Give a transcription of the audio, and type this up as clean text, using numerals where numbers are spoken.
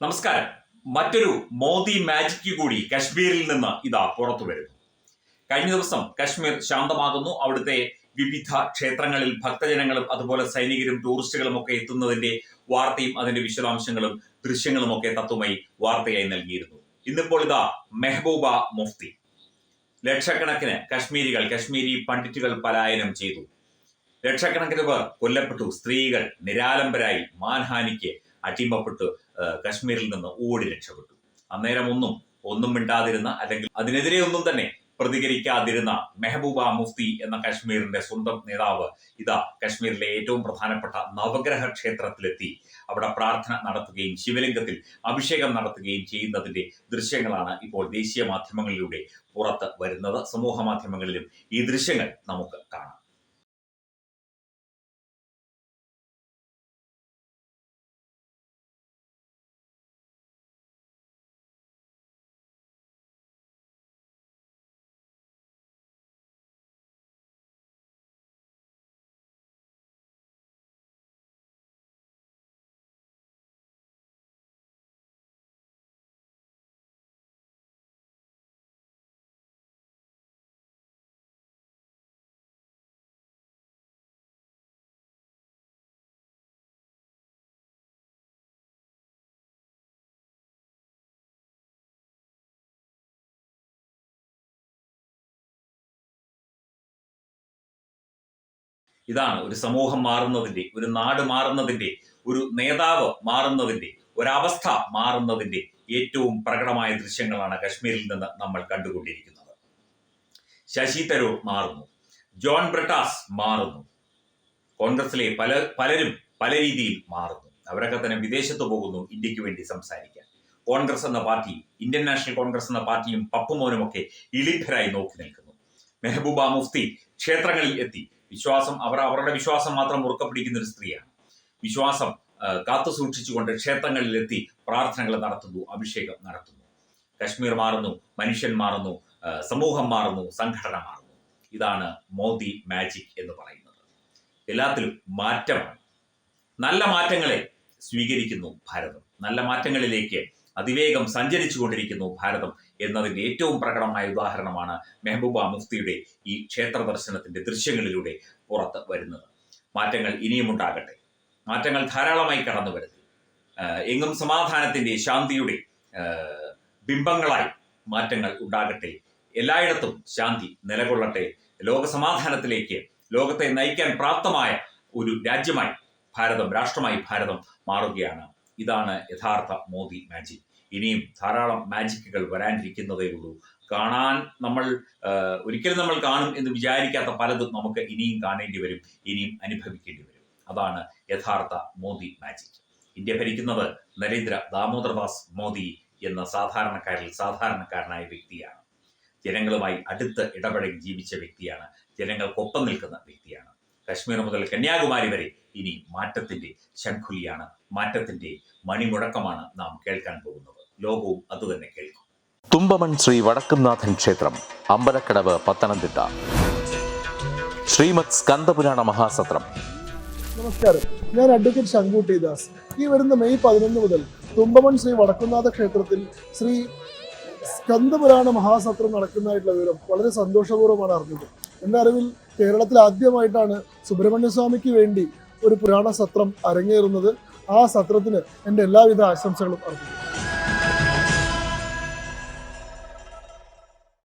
നമസ്കാരം. മറ്റൊരു മോദി മാജിക് കൂടി കശ്മീരിൽ നിന്ന് ഇതാ പുറത്തു വരുന്നു. കഴിഞ്ഞ ദിവസം കശ്മീർ ശാന്തമാകുന്നു. അവിടുത്തെ വിവിധ ക്ഷേത്രങ്ങളിൽ ഭക്തജനങ്ങളും അതുപോലെ സൈനികരും ടൂറിസ്റ്റുകളും ഒക്കെ എത്തുന്നതിന്റെ വാർത്തയും അതിന്റെ വിശദാംശങ്ങളും ദൃശ്യങ്ങളും ഒക്കെ തത്വമായി വാർത്തയായി നൽകിയിരുന്നു. ഇന്നിപ്പോൾ ഇതാ മെഹബൂബ മുഫ്തി, ലക്ഷക്കണക്കിന് കശ്മീരി പണ്ഡിറ്റുകൾ പലായനം ചെയ്തു. ലക്ഷക്കണക്കിന് പേർ കൊല്ലപ്പെട്ടു. സ്ത്രീകൾ നിരാലംബരായി മാൻഹാനിക്ക് അടിമപ്പെട്ട് കശ്മീരിൽ നിന്ന് ഓടി രക്ഷപ്പെട്ടു. അന്നേരം ഒന്നും മിണ്ടാതിരുന്ന, അല്ലെങ്കിൽ അതിനെതിരെ ഒന്നും തന്നെ പ്രതികരിക്കാതിരുന്ന മെഹബൂബ മുഫ്തി എന്ന കശ്മീരിന്റെ സ്വന്തം നേതാവ് ഇതാ കശ്മീരിലെ ഏറ്റവും പ്രധാനപ്പെട്ട നവഗ്രഹ ക്ഷേത്രത്തിലെത്തി അവിടെ പ്രാർത്ഥന നടത്തുകയും ശിവലിംഗത്തിൽ അഭിഷേകം നടത്തുകയും ചെയ്യുന്നതിന്റെ ദൃശ്യങ്ങളാണ് ഇപ്പോൾ ദേശീയ മാധ്യമങ്ങളിലൂടെ പുറത്ത് വരുന്നത്. സമൂഹ മാധ്യമങ്ങളിലും ഈ ദൃശ്യങ്ങൾ നമുക്ക് കാണാം. ഇതാണ് ഒരു സമൂഹം മാറുന്നതിന്റെ, ഒരു നാട് മാറുന്നതിന്റെ, ഒരു നേതാവ് മാറുന്നതിന്റെ, ഒരവസ്ഥ മാറുന്നതിന്റെ ഏറ്റവും പ്രകടമായ ദൃശ്യങ്ങളാണ് കശ്മീരിൽ നിന്ന് നമ്മൾ കണ്ടുകൊണ്ടിരിക്കുന്നത്. ശശി തരൂർ മാറുന്നു, ജോൺ ബ്രിട്ടാസ് മാറുന്നു, കോൺഗ്രസിലെ പലരും പല രീതിയിൽ മാറുന്നു. അവരൊക്കെ തന്നെ വിദേശത്ത് പോകുന്നു ഇന്ത്യക്ക് വേണ്ടി സംസാരിക്കാൻ. കോൺഗ്രസ് എന്ന പാർട്ടി, ഇന്ത്യൻ നാഷണൽ കോൺഗ്രസ് എന്ന പാർട്ടിയും പപ്പുമോനും ഒക്കെ ഇളിഭരായി നോക്കി നിൽക്കുന്നു. മെഹബൂബ മുഫ്തി ക്ഷേത്രങ്ങളിൽ എത്തി. അവരുടെ വിശ്വാസം മാത്രം മുറുക്ക പിടിക്കുന്ന ഒരു സ്ത്രീയാണ്. വിശ്വാസം കാത്തു സൂക്ഷിച്ചുകൊണ്ട് ക്ഷേത്രങ്ങളിൽ എത്തി പ്രാർത്ഥനകൾ നടത്തുന്നു, അഭിഷേകം നടത്തുന്നു. കശ്മീർ മാറുന്നു, മനുഷ്യൻ മാറുന്നു, സമൂഹം മാറുന്നു, സംഘടന മാറുന്നു. ഇതാണ് മോദി മാജിക് എന്ന് പറയുന്നത്. എല്ലാത്തിലും മാറ്റമാണ്. നല്ല മാറ്റങ്ങളെ സ്വീകരിക്കുന്നു ഭാരതം. നല്ല മാറ്റങ്ങളിലേക്ക് അതിവേഗം സഞ്ചരിച്ചു കൊണ്ടിരിക്കുന്നു ഭാരതം എന്നതിന്റെ ഏറ്റവും പ്രകടമായ ഉദാഹരണമാണ് മെഹബൂബ മുഫ്തിയുടെ ഈ ക്ഷേത്ര ദർശനത്തിന്റെ ദൃശ്യങ്ങളിലൂടെ പുറത്ത് വരുന്നത്. മാറ്റങ്ങൾ ഇനിയും ഉണ്ടാകട്ടെ. മാറ്റങ്ങൾ ധാരാളമായി കടന്നു വരുന്നു. എങ്ങും സമാധാനത്തിന്റെ, ശാന്തിയുടെ ബിംബങ്ങളായി മാറ്റങ്ങൾ ഉണ്ടാകട്ടെ. എല്ലായിടത്തും ശാന്തി നിലകൊള്ളട്ടെ. ലോകസമാധാനത്തിലേക്ക് ലോകത്തെ നയിക്കാൻ പ്രാപ്തമായ ഒരു രാജ്യമായി ഭാരതം, രാഷ്ട്രമായി ഭാരതം മാറുകയാണ്. ഇതാണ് യഥാർത്ഥ മോദി മാജിക്. ഇനിയും ധാരാളം മാജിക്കുകൾ വരാനിരിക്കുന്നതേ ഉള്ളൂ. ഒരിക്കലും നമ്മൾ കാണും എന്ന് വിചാരിക്കാത്ത പലതും നമുക്ക് ഇനിയും കാണേണ്ടി വരും, ഇനിയും അനുഭവിക്കേണ്ടി വരും. അതാണ് യഥാർത്ഥ മോദി മാജിക്. ഇന്ത്യ ഭരിക്കുന്നത് നരേന്ദ്ര ദാമോദർദാസ് മോദി എന്ന സാധാരണക്കാരനായ വ്യക്തിയാണ്. ജനങ്ങളുമായി അടുത്ത് ഇടപഴകി ജീവിച്ച വ്യക്തിയാണ്. ജനങ്ങൾക്കൊപ്പം നിൽക്കുന്ന വ്യക്തിയാണ്. കശ്മീർ മുതൽ കന്യാകുമാരി വരെ ഇനി മാറ്റത്തിന്റെ ശംഖുലിയാണ്, മാറ്റത്തിന്റെ മണിമുഴക്കമാണ് നാം കേൾക്കാൻ പോകുന്നത്. ലോകവും അതുതന്നെ കേൾക്കും. തുമ്പമൺ ശ്രീ വടക്കുംനാഥൻ ക്ഷേത്രം, അമ്പലക്കടവ്, പത്തനംതിട്ട. ശ്രീമദ് സ്കന്ദപുരാണ മഹാസത്രം. നമസ്കാരം, ഞാൻ അഡ്വക്കേറ്റ് ശങ്കുട്ടി ദാസ്. ഈ വരുന്ന മെയ് 11 മുതൽ തുമ്പമൺ ശ്രീ വടക്കുംനാഥ ക്ഷേത്രത്തിൽ ശ്രീ സ്കന്ദപുരാണ മഹാസത്രം നടക്കുന്നതായിട്ടുള്ള വിവരം വളരെ സന്തോഷപൂർവ്വമാണ് അറിഞ്ഞത്. എൻ്റെ അറിവിൽ കേരളത്തിൽ ആദ്യമായിട്ടാണ് സുബ്രഹ്മണ്യസ്വാമിക്ക് വേണ്ടി ഒരു പുരാണ സത്രം അരങ്ങേറുന്നത്. ആ സത്രത്തിന് എൻ്റെ എല്ലാവിധ ആശംസകളും അർപ്പിക്കുന്നു.